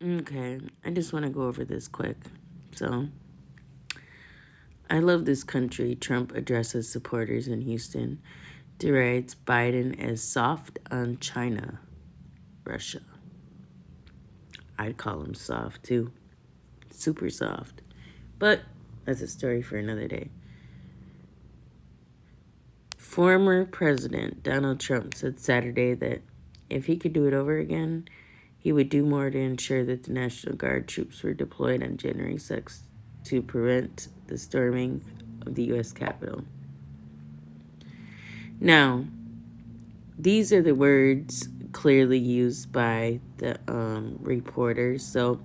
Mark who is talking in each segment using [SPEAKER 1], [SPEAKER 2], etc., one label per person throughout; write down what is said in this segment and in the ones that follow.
[SPEAKER 1] Okay, I just want to go over this quick. So, I love this country. Trump addresses supporters in Houston, derided Biden as soft on China, Russia. I'd call him soft too. Super soft. But that's a story for another day. Former President Donald Trump said Saturday that if he could do it over again, he would do more to ensure that the National Guard troops were deployed on January 6th to prevent the storming of the U.S. Capitol. Now, these are the words clearly used by the reporters, so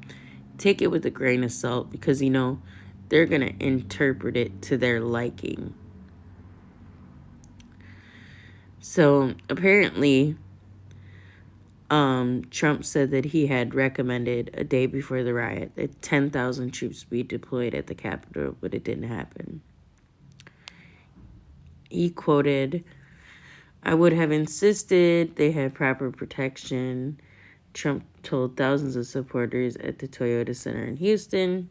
[SPEAKER 1] take it with a grain of salt because, they're going to interpret it to their liking. So apparently, Trump said that he had recommended a day before the riot that 10,000 troops be deployed at the Capitol, but it didn't happen. He quoted, "I would have insisted they had proper protection," Trump told thousands of supporters at the Toyota Center in Houston.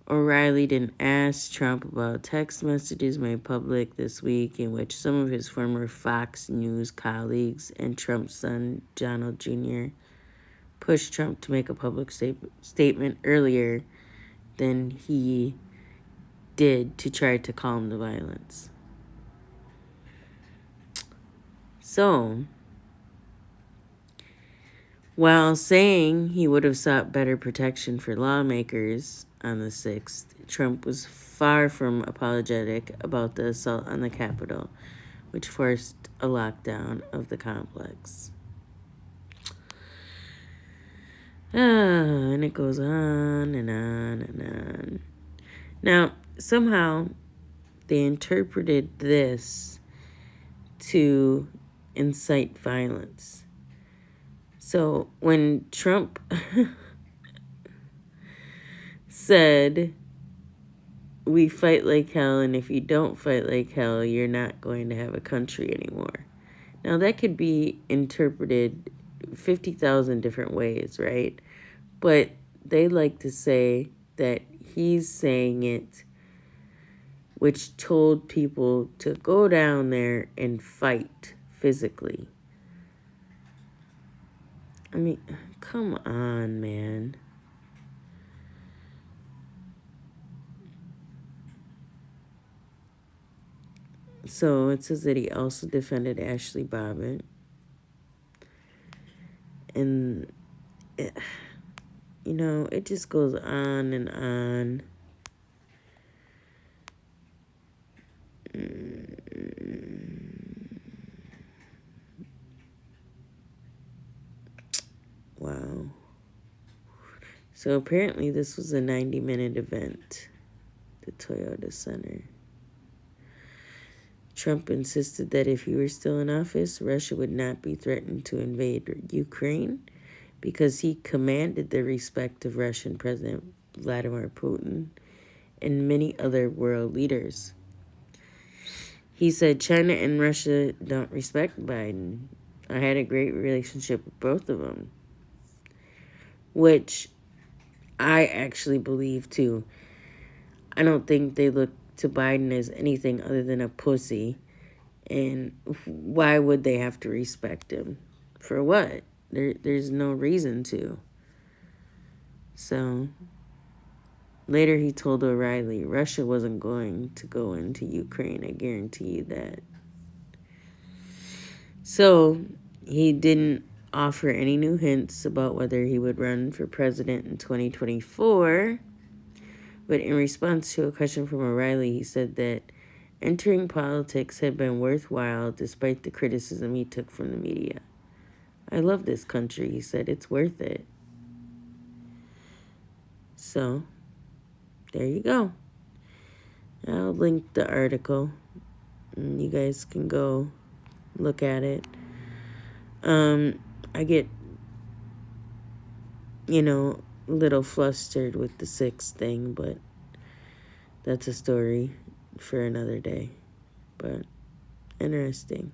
[SPEAKER 1] O'Reilly didn't ask Trump about text messages made public this week in which some of his former Fox News colleagues and Trump's son, Donald Jr., pushed Trump to make a public statement earlier than he did to try to calm the violence. So, while saying he would have sought better protection for lawmakers on the 6th, Trump was far from apologetic about the assault on the Capitol, which forced a lockdown of the complex. And it goes on and on and on. Now, somehow they interpreted this to incite violence. So when Trump said, "We fight like hell, and if you don't fight like hell, you're not going to have a country anymore." Now that could be interpreted 50,000 different ways, right? But they like to say that he's saying it, which told people to go down there and fight physically. I mean, come on, man. So it says that he also defended Ashley Babbitt. And, it just goes on and on. Wow. So apparently this was a 90-minute event, the Toyota Center. Trump insisted that if he were still in office, Russia would not be threatened to invade Ukraine because he commanded the respect of Russian President Vladimir Putin and many other world leaders. He said China and Russia don't respect Biden. I had a great relationship with both of them, which I actually believe too. I don't think they look to Biden as anything other than a pussy. And why would they have to respect him? For what? There's no reason to. So later he told O'Reilly, Russia wasn't going to go into Ukraine. I guarantee you that. So he didn't offer any new hints about whether he would run for president in 2024. But in response to a question from O'Reilly, he said that entering politics had been worthwhile despite the criticism he took from the media. I love this country, he said. It's worth it. So, there you go. I'll link the article. And you guys can go look at it. I get, a little flustered with the 6th thing, but that's a story for another day. But interesting.